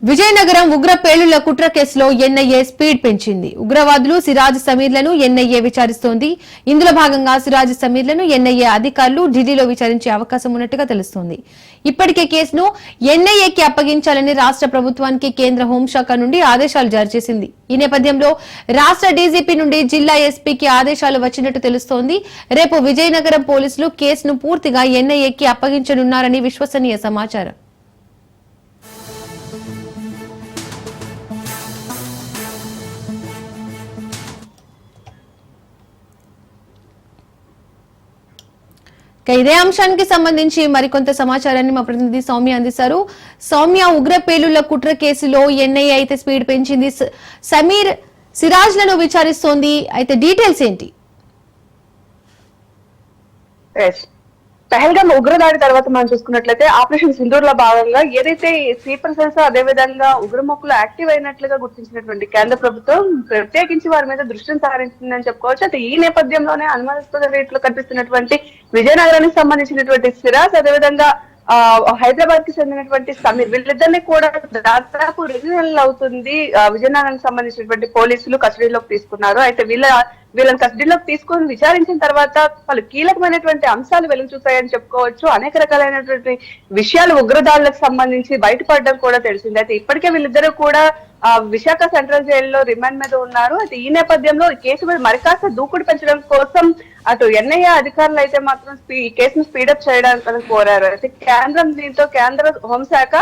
విజయనగరం ఉగ్ర పేలుళ్ల కుట్ర కేసులో ఎన్ఐఏ స్పీడ్ పెంచింది. ఉగ్రవాదులు సిరాజ్ సమీర్లను ఎన్ఐఏ విచారిస్తోంది. ఇందులో భాగంగా సిరాజ్ సమీర్లను ఎన్ఐఏ అధికారులు ఢిల్లీలో విచారించే అవకాశం ఉన్నట్టుగా తెలుస్తోంది. ఇప్పటికే కేసును ఎన్ఐఏకి అప్పగించాలని రాష్ట్ర ప్రభుత్వానికి కేంద్ర హోంశాఖ నుండి ఆదేశాలు జారీ చేసింది. ఈ నేపథ్యంలో రాష్ట్ర డీజీపీ నుండి జిల్లా ఎస్పీకి ఆదేశాలు వచ్చినట్టు తెలుస్తోంది. రేపు విజయనగరం పోలీసులు కేసును పూర్తిగా ఎన్ఐఏకి అప్పగించనున్నారని విశ్వసనీయ సమాచారం. ఇదే అంశానికి సంబంధించి మరికొంత సమాచారాన్ని మా ప్రతినిధి సౌమ్య అందిస్తారు. సౌమ్య, ఉగ్ర పేలుళ్ల కుట్ర కేసులో ఎన్ఐఏ అయితే స్పీడ్ పెంచింది. సమీర్, సిరాజ్ లను విచారిస్తోంది. అయితే డీటెయిల్స్ ఏంటి? పహల్గామ్ ఉగ్రదాడి తర్వాత మనం చూసుకున్నట్లయితే ఆపరేషన్ సింధూర్ లో భాగంగా ఏదైతే స్లీపర్ సెల్స్ అదే విధంగా ఉగ్రముక్కులు యాక్టివ్ అయినట్లుగా గుర్తించినటువంటి కేంద్ర ప్రభుత్వం ప్రత్యేకించి వారి మీద దృష్టిని సారించిందని చెప్పుకోవచ్చు. అయితే ఈ నేపథ్యంలోనే అనుమానాస్పద రీతిలో కనిపిస్తున్నటువంటి విజయనగరానికి సంబంధించినటువంటి సిరాజ్ అదేవిధంగా హైదరాబాద్ కి చెందినటువంటి సమీర్ వీళ్ళిద్దరిని కూడా దాదాపు 2 నెలలు అవుతుంది విజయనగరానికి సంబంధించినటువంటి పోలీసులు కస్టడీలోకి తీసుకున్నారు. అయితే వీళ్ళని కస్టడీలోకి తీసుకొని విచారించిన తర్వాత పలు కీలకమైనటువంటి అంశాలు వెలుగు చూస్తాయని చెప్పుకోవచ్చు. అనేక రకాలైనటువంటి విషయాలు ఉగ్రదాడులకు సంబంధించి బయటపడడం కూడా తెలిసింది. అయితే ఇప్పటికే వీళ్ళిద్దరూ కూడా విశాఖ సెంట్రల్ జైల్లో రిమాండ్ మీద ఉన్నారు. అయితే ఈ నేపథ్యంలో ఈ కేసు మీద మరికాస్త దూకుడు పెంచడం కోసం అటు ఎన్ఐఏ అధికారులు అయితే మాత్రం ఈ కేసును స్పీడప్ చేయడానికి కోరారు. అయితే దీంతో కేంద్ర హోంశాఖ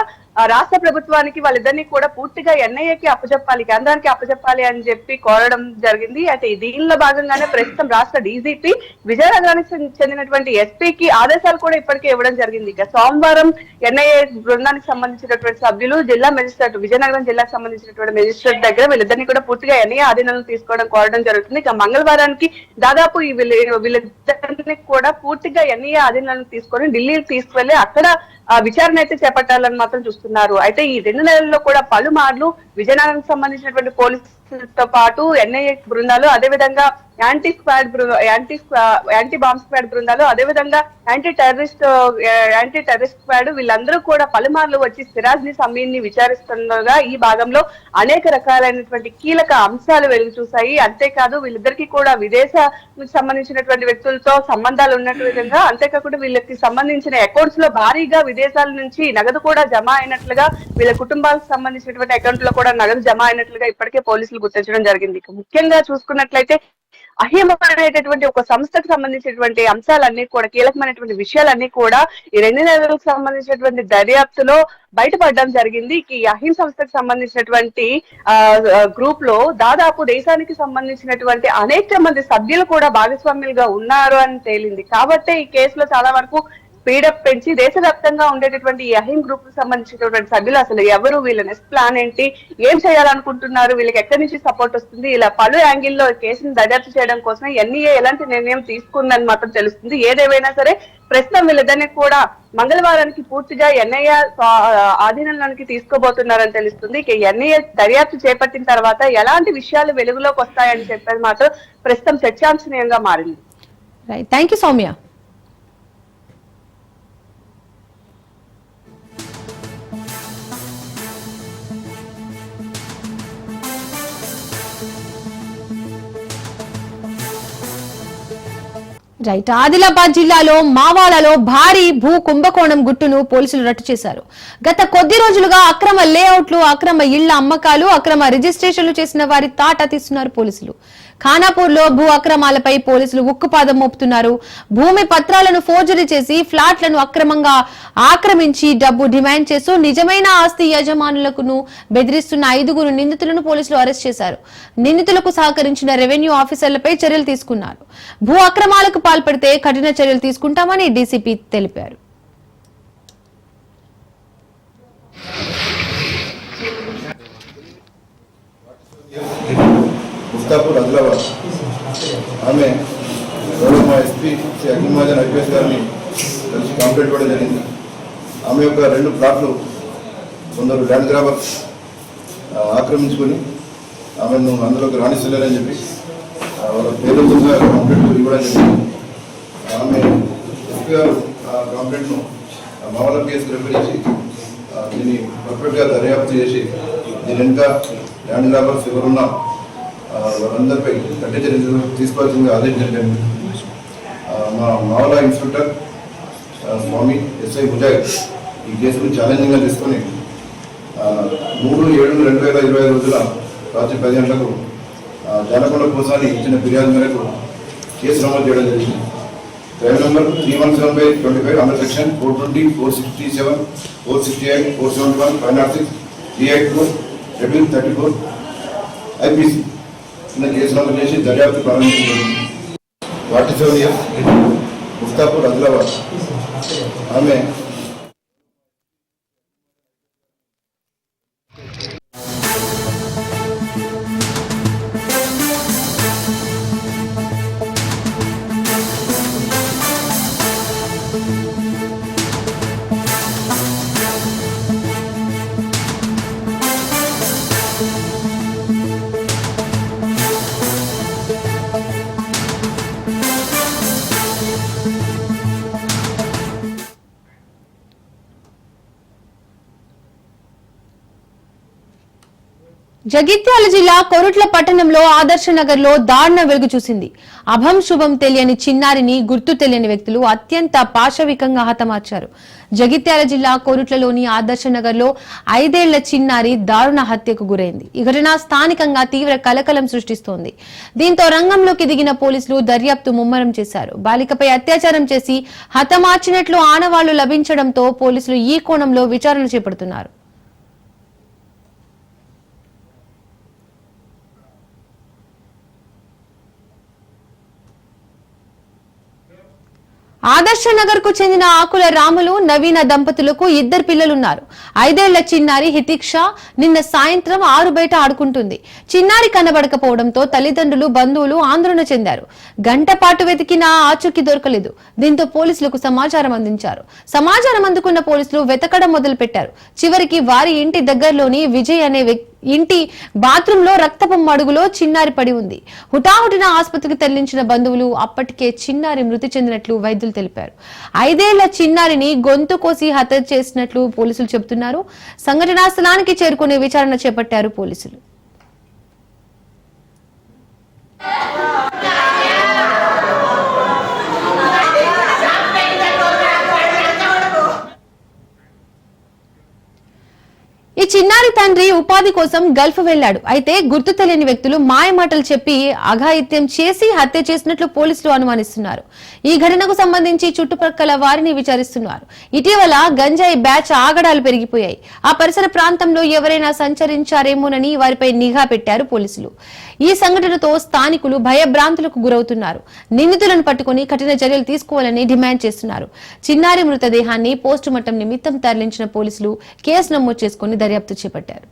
రాష్ట్ర ప్రభుత్వానికి వాళ్ళిద్దరినీ కూడా పూర్తిగా ఎన్ఐఏకి అప్పచెప్పాలి, కేంద్రానికి అప్పచెప్పాలి అని చెప్పి కోరడం జరిగింది. అయితే దీనిలో భాగంగానే ప్రస్తుతం రాష్ట్ర డీజీపీ విజయనగరానికి చెందినటువంటి ఎస్పీకి ఆదేశాలు కూడా ఇప్పటికే ఇవ్వడం జరిగింది. ఇక సోమవారం ఎన్ఐఏ బృందానికి సంబంధించినటువంటి సభ్యులు జిల్లా మెజిస్ట్రేట్ విజయనగరం జిల్లాకు సంబంధించినటువంటి మెజిస్ట్రేట్ దగ్గర వీళ్ళిద్దరినీ కూడా పూర్తిగా ఎన్ఐఏ ఆధీనంలో తీసుకోవడం కోరడం జరుగుతుంది. ఇక మంగళవారానికి దాదాపు వీళ్ళిద్దరిని కూడా పూర్తిగా ఎన్ఐఏ ఆధీనంలో తీసుకొని ఢిల్లీకి తీసుకువెళ్లి అక్కడ విచారణ అయితే చేపట్టాలని మాత్రం చూస్తున్నారు. అయితే ఈ 2 నెలల్లో కూడా పలుమార్లు విజయనగరానికి సంబంధించినటువంటి పోలీసులతో పాటు ఎన్ఐఏ బృందాలు అదేవిధంగా యాంటీ బాంబ్ స్క్వాడ్ బృందాలు అదేవిధంగా యాంటీ టెర్రరిస్ట్ స్క్వాడ్ వీళ్ళందరూ కూడా పలుమార్లు వచ్చి సిరాజ్ ని సమీర్ ని విచారిస్తుండగా ఈ భాగంలో అనేక రకాలైనటువంటి కీలక అంశాలు వెలుగు చూశాయి. అంతేకాదు వీళ్ళిద్దరికీ కూడా విదేశాలకు సంబంధించినటువంటి వ్యక్తులతో సంబంధాలు ఉన్నట్టు విధంగా అంతేకాకుండా వీళ్ళకి సంబంధించిన అకౌంట్స్ లో భారీగా విదేశాల నుంచి నగదు కూడా జమ అయినట్లుగా వీళ్ళ కుటుంబాలకు సంబంధించినటువంటి అకౌంట్ లో కూడా నగదు జమ అయినట్లుగా ఇప్పటికే పోలీసులు గుర్తించడం జరిగింది. ముఖ్యంగా చూసుకున్నట్లయితే అహిమ అనేటటువంటి ఒక సంస్థకు సంబంధించినటువంటి అంశాలన్నీ కూడా కీలకమైనటువంటి విషయాలన్నీ కూడా ఈ 2 నెలలకు సంబంధించినటువంటి దర్యాప్తులో బయటపడడం జరిగింది. ఈ అహిం సంస్థకు సంబంధించినటువంటి గ్రూప్ లో దాదాపు దేశానికి సంబంధించినటువంటి అనేక మంది సభ్యులు కూడా భాగస్వామ్యులుగా ఉన్నారు అని తేలింది. కాబట్టి ఈ కేసులో చాలా వరకు స్పీడప్ పెంచి దేశవ్యాప్తంగా ఉండేటటువంటి ఈ అహిం గ్రూప్ కు సంబంధించినటువంటి సభ్యులు అసలు ఎవరు, వీళ్ళ నెక్స్ట్ ప్లాన్ ఏంటి, ఏం చేయాలనుకుంటున్నారు, వీళ్ళకి ఎక్కడి నుంచి సపోర్ట్ వస్తుంది, ఇలా పలు యాంగిల్లో కేసును దర్యాప్తు చేయడం కోసం ఎన్ఐఏ ఎలాంటి నిర్ణయం తీసుకుందని మాత్రం తెలుస్తుంది. ఏదేమైనా సరే ప్రస్తుతం వీళ్ళిద్దరిని కూడా మంగళవారానికి పూర్తిగా ఎన్ఐఏ ఆధీనంలోనికి తీసుకోబోతున్నారని తెలుస్తుంది. ఇక ఎన్ఐఏ దర్యాప్తు చేపట్టిన తర్వాత ఎలాంటి విషయాలు వెలుగులోకి వస్తాయని చెప్పేది మాత్రం ప్రస్తుతం చర్చాంశనీయంగా మారింది. Thank you Soumya. ఆదిలాబాద్ జిల్లాలో మావాలలో భారీ భూ కుంభకోణం గుట్టును పోలీసులు రట్టు చేశారు. గత కొద్ది రోజులుగా అక్రమ లేఅవుట్లు, అక్రమ ఇళ్ల అమ్మకాలు, అక్రమ రిజిస్ట్రేషన్లు చేసిన వారి తాట తీస్తున్నారు పోలీసులు. ఖానాపూర్ లో భూ అక్రమాలపై పోలీసులు ఉక్కుపాదం మోపుతున్నారు. భూమి పత్రాలను ఫోర్జరీ చేసి ఫ్లాట్లను అక్రమంగా ఆక్రమించి డబ్బు డిమాండ్ చేస్తూ నిజమైన ఆస్తి యజమానులకు బెదిరిస్తున్న 5 నిందితులను పోలీసులు అరెస్ట్ చేశారు. నిందితులకు సహకరించిన రెవెన్యూ ఆఫీసర్లపై చర్యలు తీసుకున్నారు. భూ అక్రమాలకు పాల్పడితే కఠిన చర్యలు తీసుకుంటామని డీసీపీ తెలిపారు. ముస్తాపూర్ ఆదిలాబాద్ ఆమె గౌరవ ఎస్పీ శ్రీ అఖిల్ మహాజన్ ఐపీఎస్ గారిని కలిసి కంప్లైంట్ కూడా జరిగింది. ఆమె యొక్క 2 ప్లాట్లు కొందరు ల్యాండ్ గ్రాబర్స్ ఆక్రమించుకొని ఆమెను అందులోకి రాణిస్తలేరని చెప్పి వాళ్ళ పేరుతో కంప్లైంట్ ఇవ్వడం జరిగింది. ఆమె ఎస్పీ గారు ఆ కంప్లైంట్ను మామూలు కేసు రిఫర్ చేసి దీన్ని పర్ఫెక్ట్గా దర్యాప్తు చేసి దీని వెనుక ల్యాండ్ గ్రాబర్స్ ఎవరున్నా వారందరిపై కఠిన చర్యలు తీసుకోవాల్సిందిగా ఆదేశించండి. మా మావలా ఇన్స్పెక్టర్ స్వామి ఎస్ఐ ముజాహిద్ ఈ కేసును ఛాలెంజింగ్గా తీసుకొని 3/7/2025 రోజున రాత్రి 10 గంటలకు జానకొండ పోసాని ఇచ్చిన ఫిర్యాదు మేరకు కేసు నమోదు చేయడం జరిగింది. Crime number 317/25 under section 420, 467, 468, 471, 506, 384, 34 IPC కింద కేసు నమోదు చేసి దర్యాప్తు ప్రారంభించింది. 47 years, ముస్తాపూర్, ఆదిలాబాద్. ఆమె జగిత్యాల జిల్లా కొరుట్ల పట్టణంలో ఆదర్శ నగర్ లో దారుణ వెలుగు చూసింది. అభం శుభం తెలియని చిన్నారిని గుర్తు తెలియని వ్యక్తులు అత్యంత పాశవికంగా హతమార్చారు. జగిత్యాల జిల్లా కొరుట్లలోని ఆదర్శ నగర్ లో 5 ఏళ్ల చిన్నారి దారుణ హత్యకు గురైంది. ఈ ఘటన స్థానికంగా తీవ్ర కలకలం సృష్టిస్తోంది. దీంతో రంగంలోకి దిగిన పోలీసులు దర్యాప్తు ముమ్మరం చేశారు. బాలికపై అత్యాచారం చేసి హతమార్చినట్లు ఆనవాళ్లు లభించడంతో పోలీసులు ఈ కోణంలో విచారణ చేపడుతున్నారు. ఆదర్శ నగర్ కు చెందిన ఆకుల రాములు, నవీన దంపతులకు 2 పిల్లలున్నారు. 5 ఏళ్ల చిన్నారి హితిక్ష నిన్న సాయంత్రం 6 బయట ఆడుకుంటుంది. చిన్నారి కనబడకపోవడంతో తల్లిదండ్రులు, బంధువులు ఆందోళన చెందారు. గంట పాటు వెతికినా ఆచూకీ దొరకలేదు. దీంతో పోలీసులకు సమాచారం అందించారు. సమాచారం అందుకున్న పోలీసులు వెతకడం మొదలు పెట్టారు. చివరికి వారి ఇంటి దగ్గరలోని విజయ్ అనే ఇంటి బాత్రూమ్ లో రక్తపు మడుగులో చిన్నారి పడి ఉంది. హుటాహుటిన ఆసుపత్రికి తరలించిన బంధువులు అప్పటికే చిన్నారి మృతి చెందినట్లు వైద్యులు తెలిపారు. 5 ఏళ్ల చిన్నారిని గొంతు కోసి హత్య చేసినట్లు పోలీసులు చెబుతున్నారు. సంఘటనా స్థలానికి చేరుకుని విచారణ చేపట్టారు పోలీసులు. ఈ చిన్నారి తండ్రి ఉపాధి కోసం గల్ఫ్ వెళ్లాడు. అయితే గుర్తు తెలియని వ్యక్తులు మాయమాటలు చెప్పి అఘాయిత్యం చేసి హత్య చేసినట్లు పోలీసులు అనుమానిస్తున్నారు. ఈ ఘటనకు సంబంధించి చుట్టుపక్కల వారిని విచారిస్తున్నారు. ఇటీవల గంజాయి బ్యాచ్ ఆగడాలు పెరిగిపోయాయి. ఆ పరిసర ప్రాంతంలో ఎవరైనా సంచరించారేమోనని వారిపై నిఘా పెట్టారు పోలీసులు. ఈ సంఘటనతో స్థానికులు భయభ్రాంతులకు గురవుతున్నారు. నిందితులను పట్టుకుని కఠిన చర్యలు తీసుకోవాలని డిమాండ్ చేస్తున్నారు. చిన్నారి మృతదేహాన్ని పోస్టుమార్టం నిమిత్తం తరలించిన పోలీసులు కేసు నమోదు చేసుకుని దర్యాప్తు చేపట్టారు.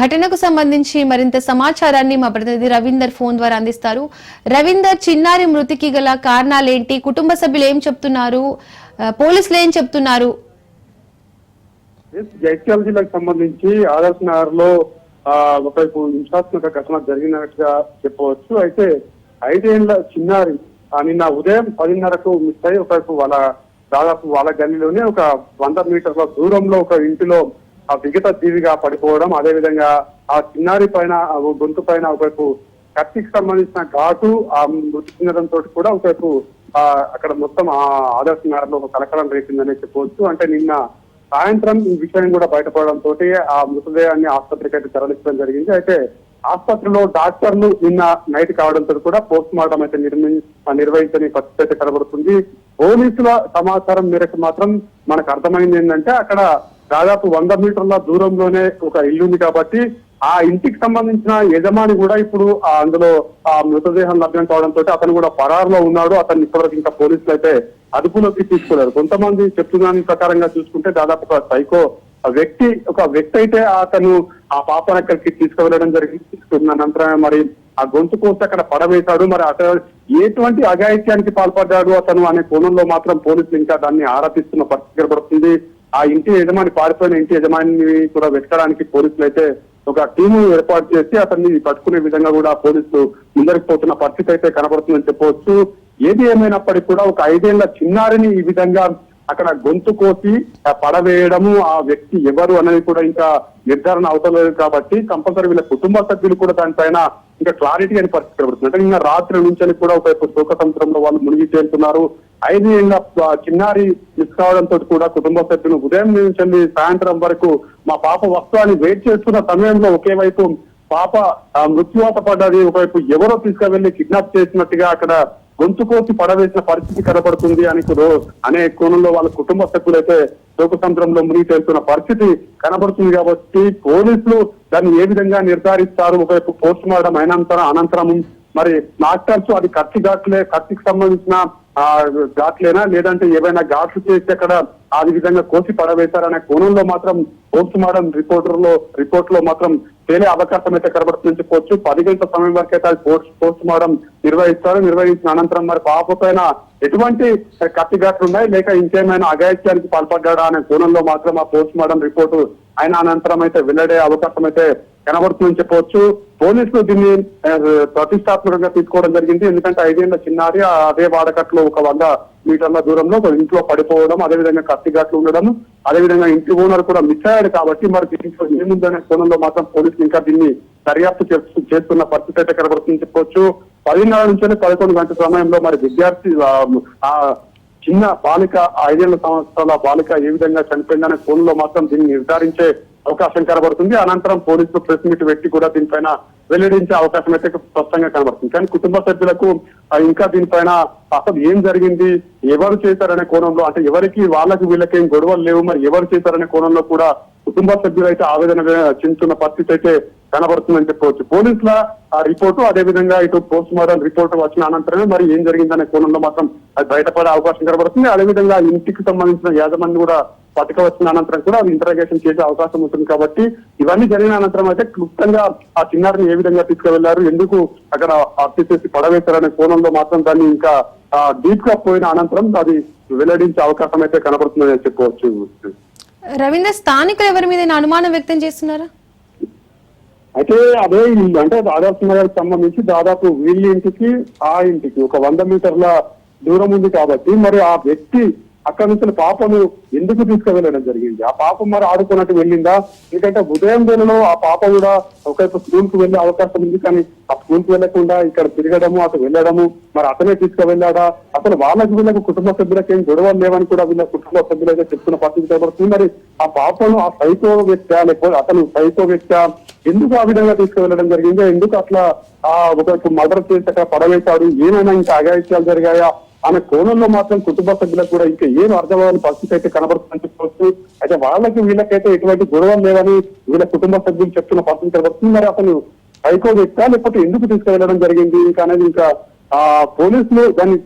ఘటనకు సంబంధించి మరింత సమాచారాన్ని మా ప్రతినిధి రవీందర్ ఫోన్ ద్వారా అందిస్తారు. రవీందర్, చిన్నారి మృతికి గల కారణాలేంటి? కుటుంబ సభ్యులు ఏం చెప్తున్నారు? పోలీసులు ఏం చెప్తున్నారు? జగిత్యాల జిల్లాకు సంబంధించి ఆదర్శ నగర్ లో ఒకవైపు హింసాత్మక ఘటన జరిగినట్టుగా చెప్పవచ్చు. అయితే 5 ఏళ్ల చిన్నారి నిన్న ఉదయం 10:30కు మిస్ అయ్యి ఒకవైపు దాదాపు వాళ్ళ గల్లీలోనే ఒక 100 మీటర్ల దూరంలో ఒక ఇంటిలో విగత జీవిగా పడిపోవడం, అదేవిధంగా ఆ చిన్నారి పైన గొంతు పైన ఒకవైపు కత్తికి సంబంధించిన ఘాటు ఆ మృతి చెందడంతో కూడా ఒకవైపు అక్కడ మొత్తం ఆదర్శ నగర్లో ఒక కలకలం రేపిందనే చెప్పవచ్చు. అంటే నిన్న సాయంత్రం ఈ విషయం కూడా బయటపడడంతో ఆ మృతదేహాన్ని ఆసుపత్రికి అయితే తరలించడం జరిగింది. అయితే ఆసుపత్రిలో డాక్టర్లు నిన్న నైట్ కావడంతో కూడా పోస్ట్ మార్టం అయితే నిర్వహించని పరిస్థితి అయితే కనబడుతుంది. పోలీసుల సమాచారం మేరకు మాత్రం మనకు అర్థమైంది ఏంటంటే అక్కడ దాదాపు 100 మీటర్ల దూరంలోనే ఒక ఇల్లు ఉంది కాబట్టి ఆ ఇంటికి సంబంధించిన యజమాని కూడా ఇప్పుడు అందులో ఆ మృతదేహం లభ్యం కావడంతో అతను కూడా పరారులో ఉన్నాడు. అతన్ని ఇప్పటివరకు ఇంకా పోలీసులు అయితే అదుపులోకి తీసుకోలేరు. కొంతమంది చెప్తున్న ప్రకారంగా చూసుకుంటే దాదాపు ఒక సైకో ఒక వ్యక్తి అయితే అతను ఆ పాపను అక్కడికి తీసుకువెళ్ళడం జరిగింది. తీసుకున్న అనంతరం మరి ఆ గొంతు కోసి అక్కడ పడవేశాడు. మరి అతను ఎటువంటి అఘాయిత్యానికి పాల్పడ్డాడు అతను అనే కోణంలో మాత్రం పోలీసులు ఇంకా దాన్ని ఆరాధిస్తున్న పరిస్థితి కనబడుతుంది. ఆ ఇంటి యజమాని పారిపోయిన ఇంటి యజమానిని కూడా వెతకడానికి పోలీసులు అయితే ఒక టీము ఏర్పాటు చేసి అతన్ని పట్టుకునే విధంగా కూడా పోలీసులు ముందరికి పోతున్న పరిస్థితి అయితే కనబడుతుందని చెప్పవచ్చు. ఏది ఏమైనప్పటికీ కూడా ఒక 5 ఏళ్ల చిన్నారిని ఈ విధంగా అక్కడ గొంతు కోసి పడవేయడము, ఆ వ్యక్తి ఎవరు అనేది కూడా ఇంకా నిర్ధారణ అవతలేదు కాబట్టి కంపల్సరీ వీళ్ళ కుటుంబ సభ్యులు కూడా దానిపైన ఇంకా క్లారిటీ అని పరిస్థితి కనబడుతుంది. అంటే ఇంకా రాత్రి నుంచి కూడా ఒక శోక సముద్రంలో వాళ్ళు మునిగి తేలుతున్నారు. 5 ఏళ్ల చిన్నారి మిస్ కావడంతో కూడా కుటుంబ సభ్యులు ఉదయం నుంచి సాయంత్రం వరకు మా పాప వస్తువుని వెయిట్ చేస్తున్న సమయంలో ఒకే వైపు పాప మృత్యువాత పడ్డది, ఒకవైపు ఎవరో తీసుకువెళ్లి కిడ్నాప్ చేసినట్టుగా అక్కడ గొంతు కోసి పడవేసిన పరిస్థితి కనబడుతుంది అనే కోణంలో వాళ్ళ కుటుంబ సభ్యులైతే శోక సముద్రంలో మునిగి తేలుతున్న పరిస్థితి కనబడుతుంది. కాబట్టి పోలీసులు దాన్ని ఏ విధంగా నిర్ధారిస్తారు, ఒకవైపు పోస్ట్ మార్టం అనంతరం మరి డాక్టర్స్ అది కత్తికి సంబంధించిన ఘాట్లేనా లేదంటే ఏవైనా ఘాట్లు చేసి అక్కడ ఆ విధంగా కోసి పడవేశారనే కోణంలో మాత్రం పోస్ట్ మార్టం రిపోర్ట్ లో మాత్రం తేలే అవకాశం అయితే కనబడుతుందని చెప్పవచ్చు. 10 గంటల సమయం వరకు అయితే పోస్ట్ మార్టం నిర్వహించిన అనంతరం మరి పాప పైన ఎటువంటి కత్తి ఘాట్లు ఉన్నాయి లేక ఇంకేమైనా అఘాయిత్యానికి పాల్పడ్డా అనే కోణంలో మాత్రం ఆ పోస్ట్ మార్టం రిపోర్టు అయిన అనంతరం అయితే వెల్లడే అవకాశం అయితే కనబడుతుందని చెప్పవచ్చు. పోలీసులు దీన్ని ప్రతిష్టాత్మకంగా తీసుకోవడం జరిగింది. ఎందుకంటే 5 ఏళ్ల చిన్నారి అదే వాడకట్లో ఒక 100 మీటర్ల దూరంలో ఒక ఇంట్లో పడిపోవడం, అదేవిధంగా కత్తిఘాట్లు ఉండడం, అదేవిధంగా ఇంటి ఓనర్ కూడా మిస్ అయ్యాడు కాబట్టి మరి దీంట్లో ఏముందనే కోణంలో మాత్రం పోలీసులు ఇంకా దీన్ని దర్యాప్తు చేస్తున్న పరిస్థితి అయితే కనబడుతుందని చెప్పవచ్చు. 10:30 నుంచి 11 గంటల సమయంలో మరి విద్యార్థి ఆ చిన్న బాలిక 5 ఏళ్ల సంవత్సరాల బాలిక ఏ విధంగా చనిపోయిందనే కోణంలో మాత్రం దీన్ని నిర్ధారించే అవకాశం కనబడుతుంది. అనంతరం పోలీసులు ప్రెస్ మీట్ పెట్టి కూడా దీనిపైన వెల్లడించే అవకాశం అయితే స్పష్టంగా కనబడుతుంది. కానీ కుటుంబ సభ్యులకు ఇంకా దీనిపైన అసలు ఏం జరిగింది, ఎవరు చేశారనే కోణంలో, అంటే ఎవరికి వాళ్ళకి వీళ్ళకేం గొడవలు లేవు, మరి ఎవరు చేశారనే కోణంలో కూడా కుటుంబ సభ్యులు అయితే ఆవేదన చెందుతున్న పరిస్థితి అయితే కనబడుతుందని చెప్పవచ్చు. పోలీసుల ఆ రిపోర్టు అదేవిధంగా ఇటు పోస్ట్ మార్టం రిపోర్టు వచ్చిన అనంతరమే మరి ఏం జరిగిందనే కోణంలో మాత్రం అది బయటపడే అవకాశం కనబడుతుంది. అదేవిధంగా ఇంటికి సంబంధించిన యాజమాన్యం కూడా పట్టుక వచ్చిన అనంతరం కూడా అది ఇంటరాగేషన్ చేసే అవకాశం ఉంటుంది. కాబట్టి ఇవన్నీ జరిగిన అనంతరం అయితే క్లుప్తంగా ఆ చిన్నారిని ఏ విధంగా తీసుకువెళ్లారు, ఎందుకు అక్కడ హత్య చేసి పడవేశారనే కోణంలో మాత్రం దాన్ని ఇంకా డీప్ గా పోయిన అనంతరం అది వెల్లడించే అవకాశం అయితే కనబడుతుందని చెప్పవచ్చు. రవీంద్ర, స్థానికులు ఎవరి మీద అనుమానం వ్యక్తం చేస్తున్నారా? అయితే అదే ఇల్లు అంటే ఆదర్శ నగర్కి సంబంధించి దాదాపు వీళ్ళ ఇంటికి ఆ ఇంటికి ఒక 100 మీటర్ల దూరం ఉంది కాబట్టి మరి ఆ వ్యక్తి అక్కడ నుంచి పాపను ఎందుకు తీసుకువెళ్ళడం జరిగింది? ఆ పాప మరి ఆడుకున్నట్టు వెళ్ళిందా, ఎందుకంటే ఉదయం వేళలో ఆ పాప కూడా ఒకవైపు స్కూల్ కు వెళ్లే అవకాశం ఉంది, కానీ ఆ స్కూల్ కు వెళ్లకుండా ఇక్కడ తిరగడము అటు వెళ్ళడము, మరి అతనే తీసుకువెళ్ళాడా? అసలు వీళ్ళకు కుటుంబ సభ్యులకు ఏం గొడవలు లేవని కూడా వీళ్ళ కుటుంబ సభ్యులైతే చెప్తున్న పరిస్థితి కనబడుతుంది. మరి ఆ పాపను ఆ సైకో వ్యక్తి లేకపోతే అతను సైకో వ్యక్తి ఎందుకు ఆ విధంగా తీసుకువెళ్ళడం జరిగింది? ఎందుకు అట్లా ఒకవైపు మర్డర్ చేసి అక్కడ పడవేశాడు? ఏమైనా ఇంకా అఘాయిత్యాలు జరిగాయా అనే కోణంలో మాత్రం కుటుంబ సభ్యులకు కూడా ఇంకా ఏం అర్థమని పరిస్థితి అయితే కనబడుతుందని చెప్పవచ్చు. అయితే వాళ్ళకి వీళ్ళకైతే ఎటువంటి గొడవలు లేవని వీళ్ళ కుటుంబ సభ్యులు చెప్తున్న పరిస్థితి కనబడుతుంది. మరి అతను సైకో వ్యక్తా లేకపోతే ఎందుకు తీసుకువెళ్ళడం జరిగింది ఇంకా అనేది ఇంకా పోలీసులు దాన్ని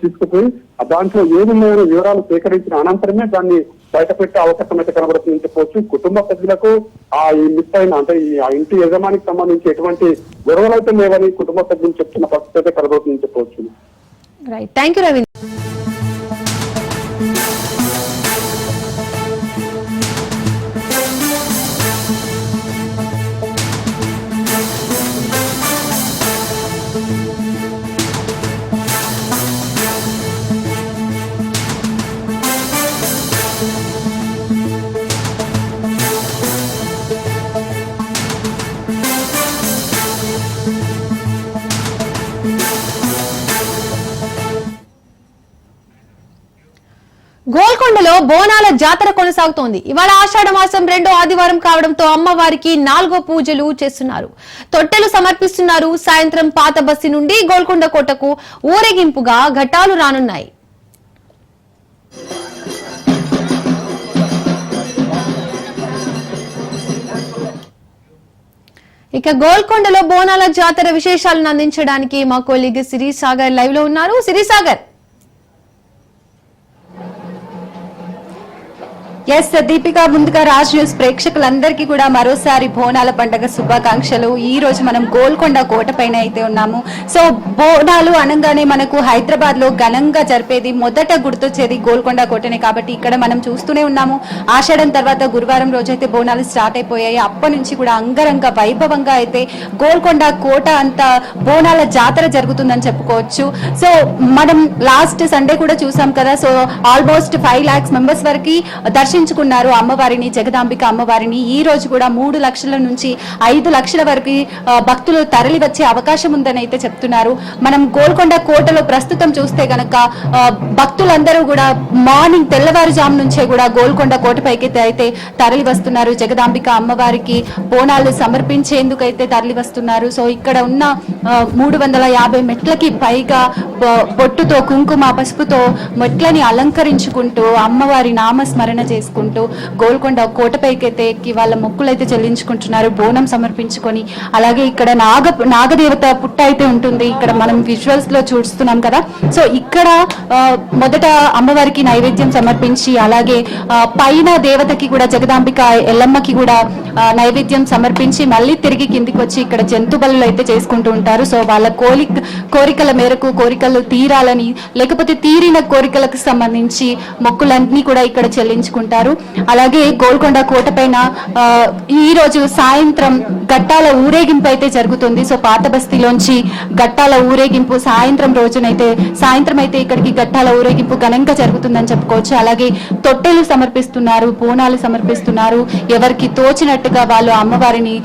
తీసుకుపోయి దాంట్లో ఏమున్నాయో వివరాలు సేకరించిన అనంతరమే దాన్ని బయటపెట్టే అవకాశం అయితే కనబడుతుందని చెప్పవచ్చు. కుటుంబ సభ్యులకు ఈ మిస్ అయిన అంటే ఆ ఇంటి యజమానికి సంబంధించి ఎటువంటి గొడవలు అయితే లేవని కుటుంబ సభ్యులు చెప్తున్న పరిస్థితి అయితే కనబడుతుందని చెప్పవచ్చు. Right, thank you Ravindra. గోల్కొండలో బోనాల జాతర కొనసాగుతోంది. ఇవాళ ఆషాఢ మాసం 2వ ఆదివారం కావడంతో అమ్మవారికి 4వ పూజలు చేస్తున్నారు, తొట్టెలు సమర్పిస్తున్నారు. సాయంత్రం పాత బస్సి నుండి గోల్కొండ కోటకు ఊరేగింపుగా ఘటాలు రానున్నాయి. ఇక గోల్కొండలో బోనాల జాతర విశేషాలను అందించడానికి మా కొలీగ్ సిరిసాగర్ లైవ్ లో ఉన్నారు. సిరిసాగర్, ఎస్ దీపిక, ముందుగా రాజ్ న్యూస్ ప్రేక్షకులందరికీ కూడా మరోసారి బోనాల పండుగ శుభాకాంక్షలు. ఈ రోజు మనం గోల్కొండ కోట పైన అయితే ఉన్నాము. సో బోనాలు అనగానే మనకు హైదరాబాద్ లో ఘనంగా జరిపేది, మొదట గుర్తొచ్చేది గోల్కొండ కోటనే. కాబట్టి ఇక్కడ మనం చూస్తూనే ఉన్నాము. ఆషాఢం తర్వాత గురువారం రోజు అయితే బోనాలు స్టార్ట్ అయిపోయాయి. అప్పటి నుంచి కూడా అంగరంగ వైభవంగా అయితే గోల్కొండ కోట అంతా బోనాల జాతర జరుగుతుందని చెప్పుకోవచ్చు. సో మనం లాస్ట్ సండే కూడా చూసాం కదా. సో ఆల్మోస్ట్ 5 lakhs మెంబర్స్ వరకు దర్శించుకున్నారు అమ్మవారిని, జగదాంబిక అమ్మవారిని. ఈ రోజు కూడా 3 లక్షల నుంచి 5 లక్షల వరకు భక్తులు తరలి వచ్చే అవకాశం ఉందని అయితే చెప్తున్నారు. మనం గోల్కొండ కోటలో ప్రస్తుతం చూస్తే గనక భక్తులందరూ కూడా మార్నింగ్ తెల్లవారుజాము నుంచే కూడా గోల్కొండ కోటపైకి అయితే తరలి వస్తున్నారు. జగదాంబిక అమ్మవారికి బోనాలు సమర్పించేందుకు అయితే తరలి వస్తున్నారు. సో ఇక్కడ ఉన్న 350 మెట్లకి పైగా బొట్టుతో, కుంకుమ, పసుపుతో మెట్లని అలంకరించుకుంటూ అమ్మవారి నామస్మరణ చేసుకుంటూ గోల్కొండ కోటపైకి అయితే ఎక్కి వాళ్ళ మొక్కులు అయితే చెల్లించుకుంటున్నారు, బోనం సమర్పించుకొని. అలాగే ఇక్కడ నాగదేవత పుట్ట అయితే ఉంటుంది, ఇక్కడ మనం విజువల్స్ లో చూస్తున్నాం కదా. సో ఇక్కడ మొదట అమ్మవారికి నైవేద్యం సమర్పించి, అలాగే పైన దేవతకి కూడా, జగదాంబిక ఎల్లమ్మకి కూడా నైవేద్యం సమర్పించి మళ్ళీ తిరిగి కిందికి వచ్చి ఇక్కడ జంతు బలులు అయితే చేసుకుంటూ ఉంటారు. సో వాళ్ళ కోరికల మేరకు కోరికలు తీరాలని, లేకపోతే తీరిన కోరికలకు సంబంధించి మొక్కులన్నీ కూడా ఇక్కడ చెల్లించుకుంటారు. అలాగే గోల్కొండ కోట పైన ఈ రోజు సాయంత్రం ఘట్టాల ఊరేగింపు అయితే జరుగుతుంది. సో పాత బస్తీలోంచి ఘట్టాల ఊరేగింపు సాయంత్రం అయితే ఇక్కడికి ఘట్టాల ఊరేగింపు ఘనంగా జరుగుతుందని చెప్పుకోవచ్చు. అలాగే తొట్టెలు సమర్పిస్తున్నారు, బోనాలు సమర్పిస్తున్నారు. ఎవరికి తోచినట్టుగా వాళ్ళు అమ్మవారిని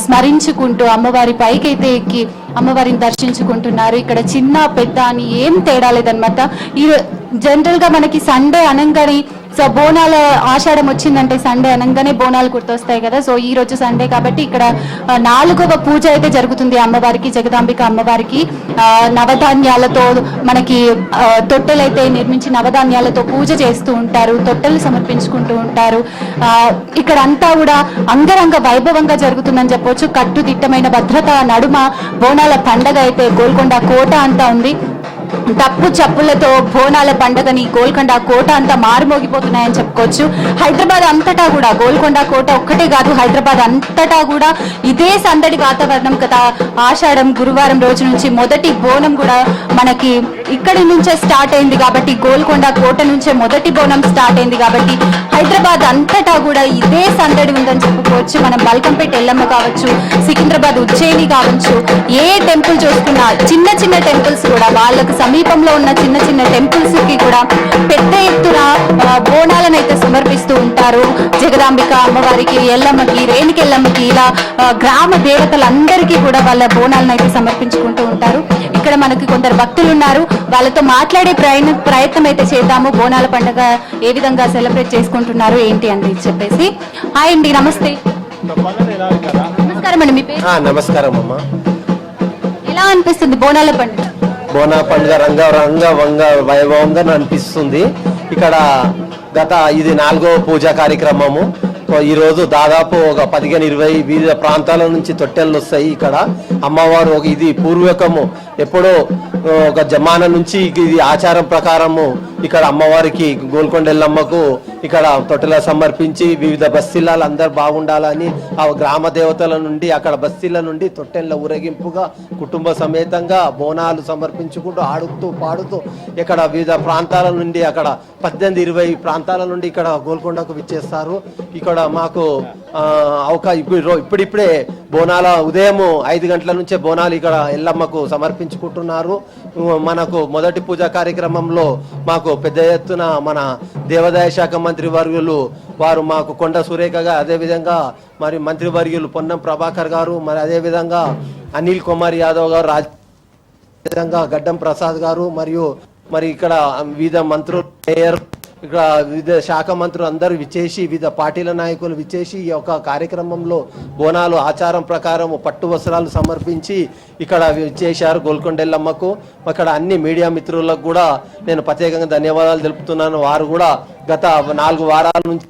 స్మరించుకుంటూ అమ్మవారి పైకైతే ఎక్కి అమ్మవారిని దర్శించుకుంటున్నారు. ఇక్కడ చిన్న పెద్ద అని ఏం తేడా లేదనమాట. ఈ జనరల్ గా మనకి సండే అనగానే, సో బోనాల ఆషాఢం వచ్చిందంటే సండే అనగానే బోనాలు గుర్తొస్తాయి కదా. సో ఈ రోజు సండే కాబట్టి ఇక్కడ 4వ పూజ అయితే జరుగుతుంది అమ్మవారికి, జగదాంబిక అమ్మవారికి. నవధాన్యాలతో మనకి తొట్టెలైతే నిర్మించి నవధాన్యాలతో పూజ చేస్తూ ఉంటారు, తొట్టెలు సమర్పించుకుంటూ ఉంటారు. ఇక్కడ అంతా కూడా అంగరంగ వైభవంగా జరుగుతుందని చెప్పొచ్చు. కట్టుదిట్టమైన భద్రత నడుమ బోనాల పండగ అయితే గోల్కొండ కోట అంతా ఉంది. డప్పు చప్పులతో బోనాల పండుగని గోల్కొండ కోట అంతా మారుమోగిపోతున్నాయని చెప్పుకోవచ్చు. హైదరాబాద్ అంతటా కూడా, గోల్కొండ కోట ఒక్కటే కాదు, హైదరాబాద్ అంతటా కూడా ఇదే సందడి వాతావరణం కదా. ఆషాఢం గురువారం రోజు నుంచి మొదటి బోనం కూడా మనకి ఇక్కడి నుంచే స్టార్ట్ అయింది కాబట్టి, గోల్కొండ కోట నుంచే మొదటి బోనం స్టార్ట్ అయింది కాబట్టి హైదరాబాద్ అంతటా కూడా ఇదే సందడి ఉందని చెప్పుకోవచ్చు. మనం బల్కంపేట ఎల్లమ్మ కావచ్చు, సికింద్రాబాద్ ఉజ్జయిని కావచ్చు, ఏ టెంపుల్ చూసుకున్నా చిన్న చిన్న టెంపుల్స్ కూడా, వాళ్ళకు సమీపంలో ఉన్న చిన్న చిన్న టెంపుల్స్ కి కూడా పెద్ద ఎత్తున బోనాలను అయితే సమర్పిస్తూ ఉంటారు. జగదాంబిక అమ్మవారికి, ఎల్లమ్మకి, రేణుకెల్లమ్మకి, ఇలా గ్రామ దేవతలందరికీ కూడా వాళ్ళ బోనాలను అయితే సమర్పించుకుంటూ ఉంటారు. ఇక్కడ మనకి కొందరు భక్తులు ఉన్నారు, వాళ్ళతో మాట్లాడే ప్రయత్నం అయితే చేద్దాము. బోనాల పండుగ ఏ విధంగా సెలబ్రేట్ చేసుకుంటున్నారు ఏంటి అని చెప్పేసి. హాయ్ అండి, నమస్తే. నమస్కారం అండి, మీ పేరు? నమస్కారం అమ్మ. ఎలా అనిపిస్తుంది బోనాల పండుగ? బోనా పండుగ రంగ వైభవంగా అనిపిస్తుంది. ఇక్కడ ఇది 4వ పూజా కార్యక్రమము. ఈరోజు దాదాపు ఒక 15-20 వివిధ ప్రాంతాల నుంచి తొట్టెలు వస్తాయి. ఇక్కడ అమ్మవారు ఇది పూర్వకము, ఎప్పుడో ఒక జమానా నుంచి ఇది ఆచారం ప్రకారము ఇక్కడ అమ్మవారికి, గోల్కొండ ఎల్లమ్మకు ఇక్కడ తొట్టెల సమర్పించి వివిధ బస్తీలలో అందరు బాగుండాలని ఆ గ్రామ దేవతల నుండి, అక్కడ బస్తీల నుండి తొట్టెల ఊరేగింపుగా కుటుంబ సమేతంగా బోనాలు సమర్పించుకుంటూ ఆడుతూ పాడుతూ ఇక్కడ వివిధ ప్రాంతాల నుండి, అక్కడ 18-20 ప్రాంతాల నుండి ఇక్కడ గోల్కొండకు విచ్చేస్తారు. ఇక్కడ మాకు ఇప్పుడిప్పుడే బోనాల ఉదయం 5 గంటల నుంచే బోనాలు ఇక్కడ ఎల్లమ్మకు సమర్పించుకుంటున్నారు. మనకు మొదటి పూజా కార్యక్రమంలో మాకు పెద్ద ఎత్తున మన దేవాదాయ శాఖ మంత్రి వర్యులు వారు మాకు కొండ సురేఖగా, అదేవిధంగా మరి మంత్రివర్యులు పొన్నం ప్రభాకర్ గారు, మరి అదేవిధంగా అనిల్ కుమార్ యాదవ్ గారు, విధంగా గడ్డం ప్రసాద్ గారు, మరియు మరి ఇక్కడ వివిధ మంత్రులు, మేయర్, ఇక్కడ వివిధ శాఖ మంత్రులు అందరూ విచ్చేసి, వివిధ పార్టీల నాయకులు విచ్చేసి ఈ యొక్క కార్యక్రమంలో బోనాలు ఆచారం ప్రకారం పట్టు వస్త్రాలు సమర్పించి ఇక్కడ విచ్చేశారు గోల్కొండ ఎల్లమ్మకు. అక్కడ అన్ని మీడియా మిత్రులకు కూడా నేను ప్రత్యేకంగా ధన్యవాదాలు తెలుపుతున్నాను. వారు కూడా గత 4 వారాల నుంచి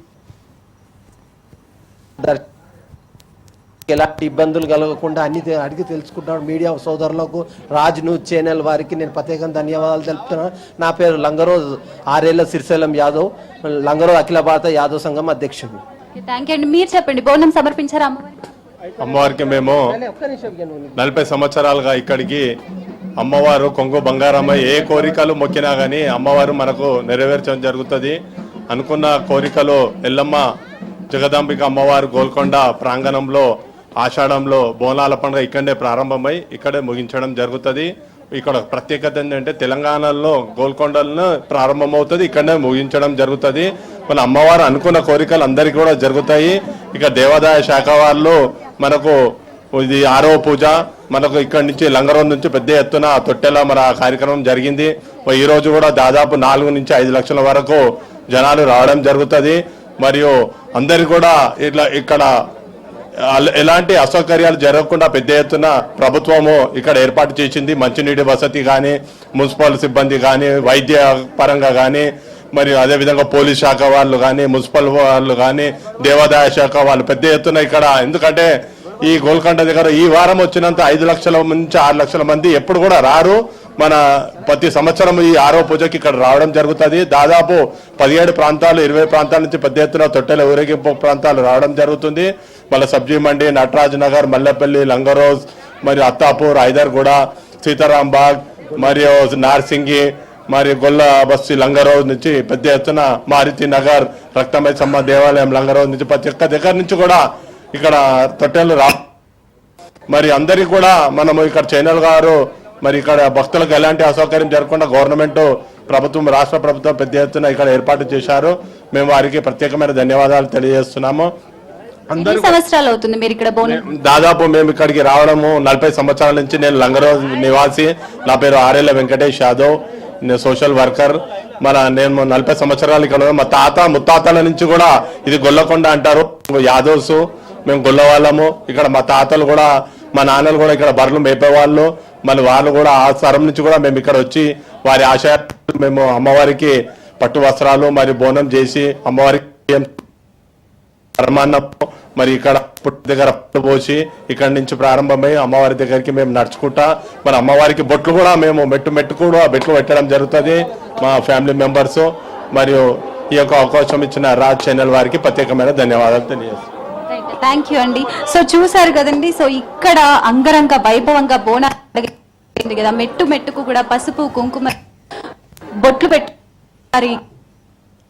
ఎలాంటి ఇబ్బందులు కలగకుండా అన్ని అడిగి తెలుసుకుంటాడు. మీడియా సోదరులకు, రాజ్ న్యూస్ ఛానల్ వారికి నేను ప్రత్యేకంగా ధన్యవాదాలు తెలుపుతున్నాను. నా పేరు లంగరోజ్ ఆరేళ్ల సిరిశైలం యాదవ్, లంగరోజ్ అఖిల భారత యాదవ్ సంఘం అధ్యక్షుడు. థ్యాంక్ యూ అండి. మీరు చెప్పండి, బోనం సమర్పించారా అమ్మవారికి? అమ్మవారికి మేము 40 సంవత్సరాలుగా ఇక్కడికి అమ్మవారు కొంగు బంగారమ్మ ఏ కోరికలు మొక్కినా కానీ అమ్మవారు మనకు నెరవేర్చడం జరుగుతుంది. అనుకున్న కోరికలు ఎల్లమ్మ జగదాంబిక అమ్మవారు గోల్కొండ ప్రాంగణంలో ఆషాఢంలో బోనాల పండుగ ఇక్కడే ప్రారంభమై ఇక్కడే ముగించడం జరుగుతుంది. ఇక్కడ ప్రత్యేకత ఏంటంటే తెలంగాణలో గోల్కొండలో ప్రారంభమవుతుంది, ఇక్కడనే ముగించడం జరుగుతుంది. మన అమ్మవారు అనుకున్న కోరికలు అందరికీ కూడా జరుగుతాయి. ఇక దేవాదాయ శాఖ వాళ్ళు మనకు ఇది 6వ పూజ, మనకు ఇక్కడి నుంచి లంగరోడ్ నుంచి పెద్ద ఎత్తున తొట్టెల మన కార్యక్రమం జరిగింది. ఈ రోజు కూడా దాదాపు 4 నుంచి 5 లక్షల వరకు జనాలు రావడం జరుగుతుంది. మరియు అందరు కూడా ఇక్కడ ఎలాంటి అసౌకర్యాలు జరగకుండా పెద్ద ఎత్తున ప్రభుత్వము ఇక్కడ ఏర్పాటు చేసింది. మంచినీటి వసతి కానీ, మున్సిపల్ సిబ్బంది కానీ, వైద్య పరంగా కానీ, మరియు అదేవిధంగా పోలీస్ శాఖ వాళ్ళు కానీ, మున్సిపల్ వాళ్ళు కానీ, దేవాదాయ శాఖ వాళ్ళు పెద్ద ఎత్తున ఇక్కడ, ఎందుకంటే ఈ గోల్కొండ దగ్గర ఈ వారం వచ్చినంత 5 లక్షల నుంచి 6 లక్షల మంది ఎప్పుడు కూడా రారు. మన ప్రతి సంవత్సరం ఈ 6వ పూజకి ఇక్కడ రావడం జరుగుతుంది. దాదాపు 17 ప్రాంతాలు 20 ప్రాంతాల నుంచి పెద్ద ఎత్తున తొట్టెల ఊరేగింపు ప్రాంతాలు రావడం జరుగుతుంది. మళ్ళీ సబ్జీ మండి, నటరాజ్ నగర్, మల్లెపల్లి, లంగరోజ్, మరియు అత్తాపూర్, హైదర్గూడ, సీతారాంబాగ్, మరియు నార్సింగి, మరియు గొల్ల బస్తి లంగరోజ్ నుంచి పెద్ద ఎత్తున మారుతి నగర్, రక్తమయ సమ్మ దేవాలయం లంగరోజ్ నుంచి ప్రతి ఒక్క దగ్గర నుంచి కూడా ఇక్కడ తొట్టెలు మరి అందరికీ కూడా మనము ఇక్కడ ఛానల్ గారు మరి ఇక్కడ భక్తులకు ఎలాంటి అసౌకర్యం జరగకుండా గవర్నమెంట్ ప్రభుత్వం, రాష్ట్ర ప్రభుత్వం పెద్ద ఎత్తున ఇక్కడ ఏర్పాటు చేశారు. మేము వారికి ప్రత్యేకమైన ధన్యవాదాలు తెలియజేస్తున్నాము. ఎన్ని సంవత్సరాలు అవుతుంది మీరు ఇక్కడ బోనం? దాదాపు మేము ఇక్కడికి రావడము 40 సంవత్సరాల నుంచి. నేను లంగరోజ్ నివాసి, నా పేరు ఆరేళ్ల వెంకటేష్ యాదవ్, నేను సోషల్ వర్కర్. నేను 40 సంవత్సరాలు ఇక్కడ, మా తాత ముత్తాతల నుంచి కూడా ఇది గొల్లకొండ అంటారు, యాదవ్స్, మేము గొల్ల వాళ్ళము. ఇక్కడ మా తాతలు కూడా, మా నాన్నలు కూడా ఇక్కడ బర్రెలు మేపేవాళ్ళు. మళ్ళీ వాళ్ళు కూడా ఆ స్థలం నుంచి కూడా మేము ఇక్కడ వచ్చి వారి ఆశయాలు మేము అమ్మవారికి పట్టు వస్త్రాలు మరియు బోనం చేసి అమ్మవారికి పరమాన్నం మరి ఇక్కడ పుట్టు దగ్గర పట్టు పోసి ఇక్కడి నుంచి ప్రారంభమై అమ్మవారి దగ్గరికి మేము నడుచుకుంటా మరి అమ్మవారికి బొట్లు కూడా మేము మెట్టు కూడా బెట్లు పెట్టడం జరుగుతుంది. మా ఫ్యామిలీ మెంబర్స్ మరియు ఈ యొక్క అవకాశం ఇచ్చిన రాజ్ ఛానల్ వారికి ప్రత్యేకమైన ధన్యవాదాలు తెలియజేస్తాను. థ్యాంక్ యూ అండి. సో చూసారు కదండి, సో ఇక్కడ అంగరంగ వైభవంగా బోనాలు కదా, మెట్టుకు కూడా పసుపు కుంకుమ బొట్లు పెట్టి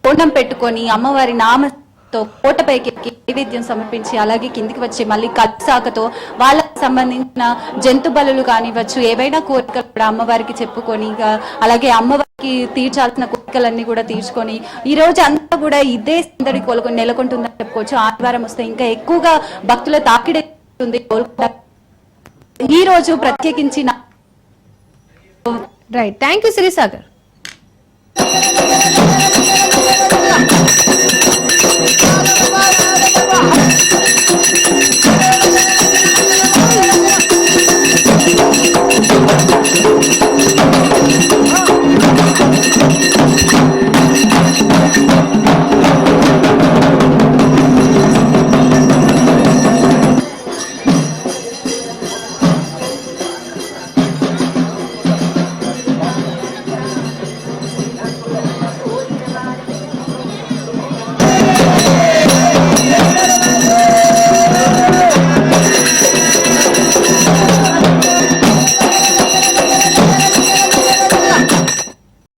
బోనం పెట్టుకొని అమ్మవారి నామతో కోటపైకి నైవేద్యం సమర్పించి అలాగే కిందికి వచ్చి మళ్ళీ కత్సాకతో వాళ్ళకి సంబంధించిన జంతు బలులు కానివ్వచ్చు, ఏవైనా కోరికలు కూడా అమ్మవారికి చెప్పుకొని అలాగే అమ్మవారికి తీర్చాల్సిన కోరికలన్నీ కూడా తీర్చుకొని ఈ రోజు అంతా కూడా ఇదే సందడి నెలకొంటుందని చెప్పుకోవచ్చు. ఆదివారం వస్తే ఇంకా ఎక్కువగా భక్తుల తాకిడి ఉంటుంది. ఈ రోజు ప్రత్యేకించి right, thank you Srisagar. Bye.